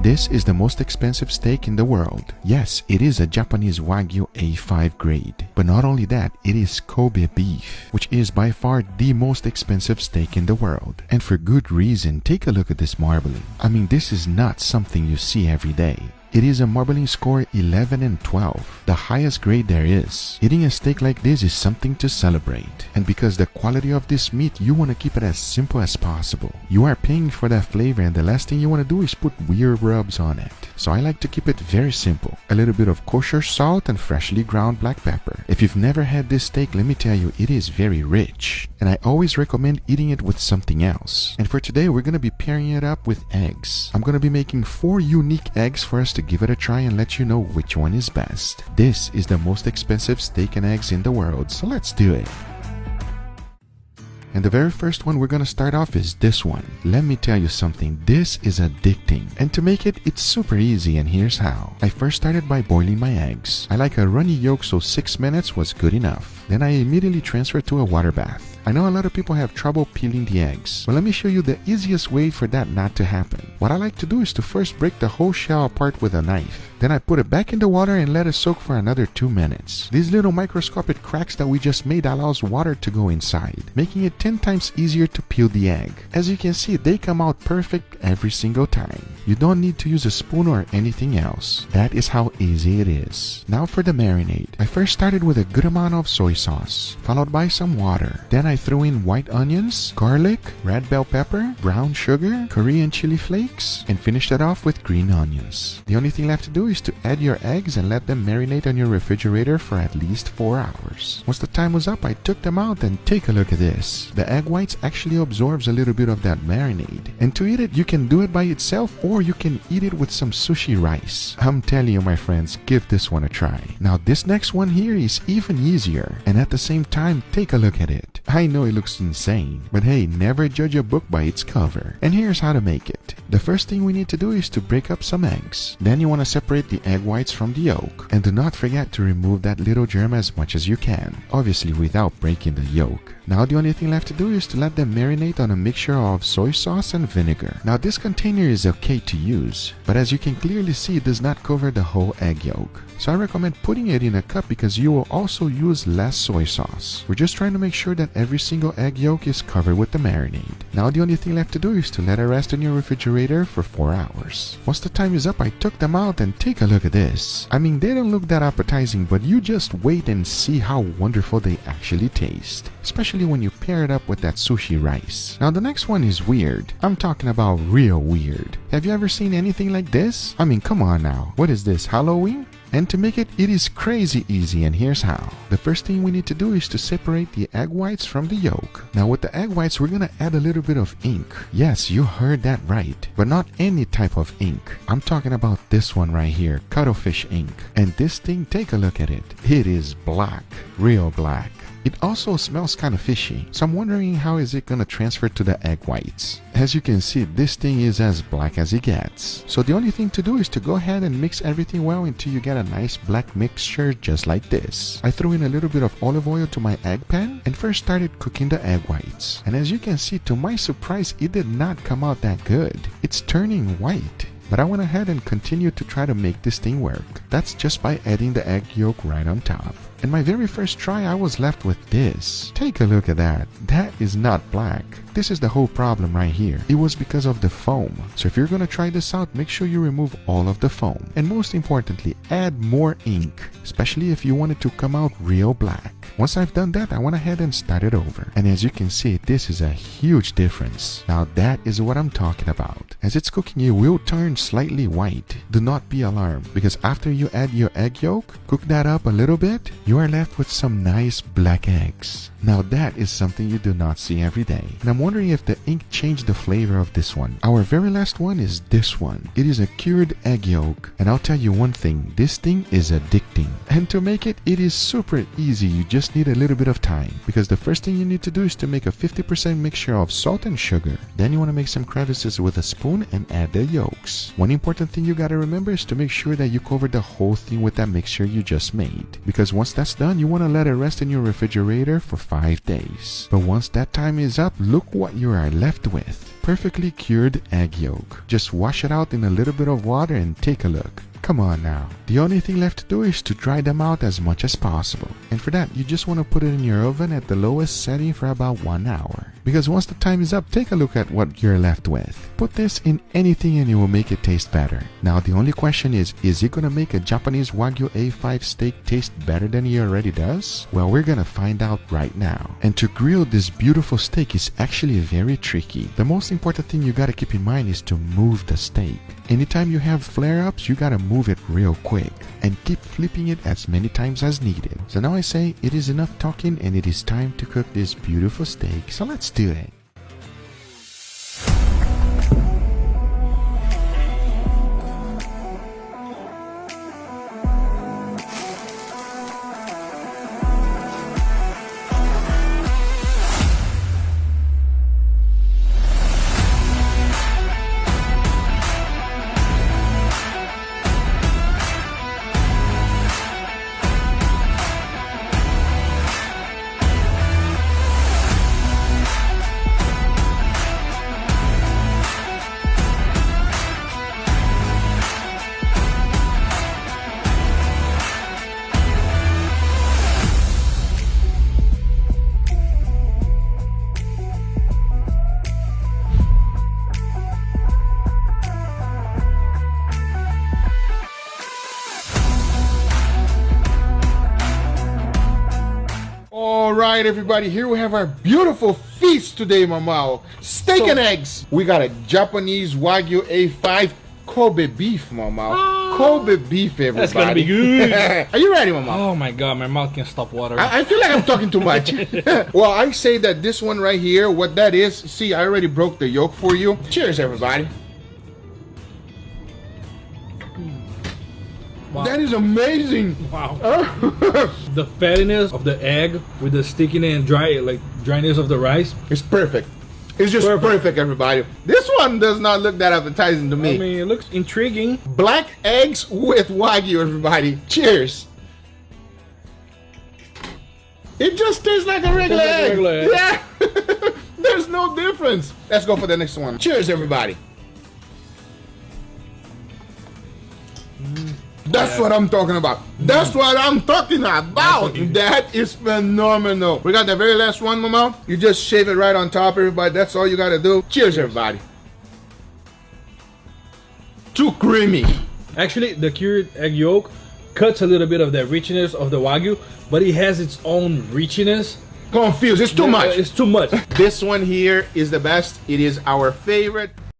This is the most expensive steak in the world. Yes, it is a Japanese Wagyu A5 grade. But not only that, it is Kobe beef, which is by far the most expensive steak in the world. And for good reason. Take a look at this marbling. I mean, this is not something you see every day. It is a marbling score 11 and 12, the highest grade there is. Eating a steak like this is something to celebrate. And because the quality of this meat, you want to keep it as simple as possible. You are paying for that flavor and the last thing you want to do is put weird rubs on it. So I like to keep it very simple. A little bit of kosher salt and freshly ground black pepper. If you've never had this steak, let me tell you, it is very rich. And I always recommend eating it with something else. And for today, we're going to be pairing it up with eggs. I'm going to be making 4 unique eggs for us to give it a try and let you know which one is best. This is the most expensive steak and eggs in the world, so let's do it. And the very first one we're going to start off is this one. Let me tell you something, this is addicting. And to make it, it's super easy and here's how. I first started by boiling my eggs. I like a runny yolk, so 6 minutes was good enough. Then I immediately transferred to a water bath. I know a lot of people have trouble peeling the eggs, but let me show you the easiest way for that not to happen. What I like to do is to first break the whole shell apart with a knife. Then I put it back in the water and let it soak for another 2 minutes. These little microscopic cracks that we just made allows water to go inside, making it 10 times easier to peel the egg. As you can see, they come out perfect every single time. You don't need to use a spoon or anything else. That is how easy it is. Now for the marinade. I first started with a good amount of soy sauce, followed by some water. Then I threw in white onions, garlic, red bell pepper, brown sugar, Korean chili flakes, and finished it off with green onions. The only thing left to do is to add your eggs and let them marinate on your refrigerator for at least 4 hours. Once the time was up, I took them out and take a look at this. The egg whites actually absorbs a little bit of that marinade. And to eat it, you can do it by itself or you can eat it with some sushi rice. I'm telling you, my friends, give this one a try. Now this next one here is even easier, and at the same time, take a look at it. I know it looks insane, but hey, never judge a book by its cover. And here's how to make it. The first thing we need to do is to break up some eggs. Then you want to separate the egg whites from the yolk. And do not forget to remove that little germ as much as you can, obviously without breaking the yolk. Now the only thing left to do is to let them marinate on a mixture of soy sauce and vinegar. Now this container is okay to use, but as you can clearly see, it does not cover the whole egg yolk. So I recommend putting it in a cup because you will also use less soy sauce. We're just trying to make sure that every single egg yolk is covered with the marinade. Now the only thing left to do is to let it rest in your refrigerator for 4 hours. Once the time is up, I took them out and take a look at this. I mean, they don't look that appetizing, but you just wait and see how wonderful they actually taste, especially when you pair it up with that sushi rice. Now the next one is weird. I'm talking about real weird. Have you ever seen anything like this? I mean, come on now. What is this, Halloween? And to make it, it is crazy easy, and here's how. The first thing we need to do is to separate the egg whites from the yolk. Now with the egg whites, we're gonna add a little bit of ink. Yes, you heard that right, but not any type of ink. I'm talking about this one right here, cuttlefish ink. And this thing, take a look at it. It is black, real black. It also smells kind of fishy, so I'm wondering how is it gonna transfer to the egg whites. As you can see, this thing is as black as it gets. So the only thing to do is to go ahead and mix everything well until you get a nice black mixture just like this. I threw in a little bit of olive oil to my egg pan and first started cooking the egg whites. And as you can see, to my surprise, it did not come out that good. It's turning white. But I went ahead and continued to try to make this thing work. That's just by adding the egg yolk right on top. And my very first try, I was left with this. Take a look at that. That is not black. This is the whole problem right here. It was because of the foam. So if you're gonna try this out, make sure you remove all of the foam. And most importantly, add more ink, especially if you want it to come out real black. Once I've done that, I went ahead and started over. And as you can see, this is a huge difference. Now that is what I'm talking about. As it's cooking, it will turn slightly white. Do not be alarmed, because after you add your egg yolk, cook that up a little bit, you are left with some nice black eggs. Now that is something you do not see every day. And I'm wondering if the ink changed the flavor of this one. Our very last one is this one. It is a cured egg yolk. And I'll tell you one thing, this thing is addicting. And to make it, it is super easy. You just need a little bit of time. Because the first thing you need to do is to make a 50% mixture of salt and sugar. Then you want to make some crevices with a spoon and add the yolks. One important thing you gotta remember is to make sure that you cover the whole thing with that mixture you just made. Because once that's done, you want to let it rest in your refrigerator for 5 days. But once that time is up, look what you are left with. Perfectly cured egg yolk. Just wash it out in a little bit of water and take a look. Come on now. The only thing left to do is to dry them out as much as possible. And for that, you just want to put it in your oven at the lowest setting for about 1 hour. Because once the time is up, take a look at what you're left with. Put this in anything and it will make it taste better. Now the only question is it going to make a Japanese Wagyu A5 steak taste better than it already does? Well, we're going to find out right now. And to grill this beautiful steak is actually very tricky. The most important thing you got to keep in mind is to move the steak. Anytime you have flare-ups, you got to move it real quick and keep flipping it as many times as needed. So now I say it is enough talking and it is time to cook this beautiful steak. So let's do it. Alright everybody, here we have our beautiful feast today, Mamao. Steak and eggs. We got a Japanese Wagyu A5 Kobe beef, Mamao. Kobe beef, everybody. That's gonna be good. Are you ready, Mamao? Oh my god, my mouth can't stop watering. I feel like I'm talking too much. Well, I say that this one right here, what that is, see, I already broke the yolk for you. Cheers, everybody. Wow. That is amazing. Wow. The fattiness of the egg with the stickiness and dryness of the rice. It's perfect. It's just perfect, everybody. This one does not look that appetizing to me. I mean, it looks intriguing. Black eggs with Wagyu, everybody. Cheers. It just tastes like a regular egg. Yeah. There's no difference. Let's go for the next one. Cheers, everybody. That's what I'm talking about. That's what I'm talking about. That is phenomenal. We got the very last one, Mama. You just shave it right on top, everybody. That's all you got to do. Cheers, everybody. Too creamy. Actually, the cured egg yolk cuts a little bit of the richness of the Wagyu, but it has its own richness. Confused. It's too much. It's too much. This one here is the best. It is our favorite.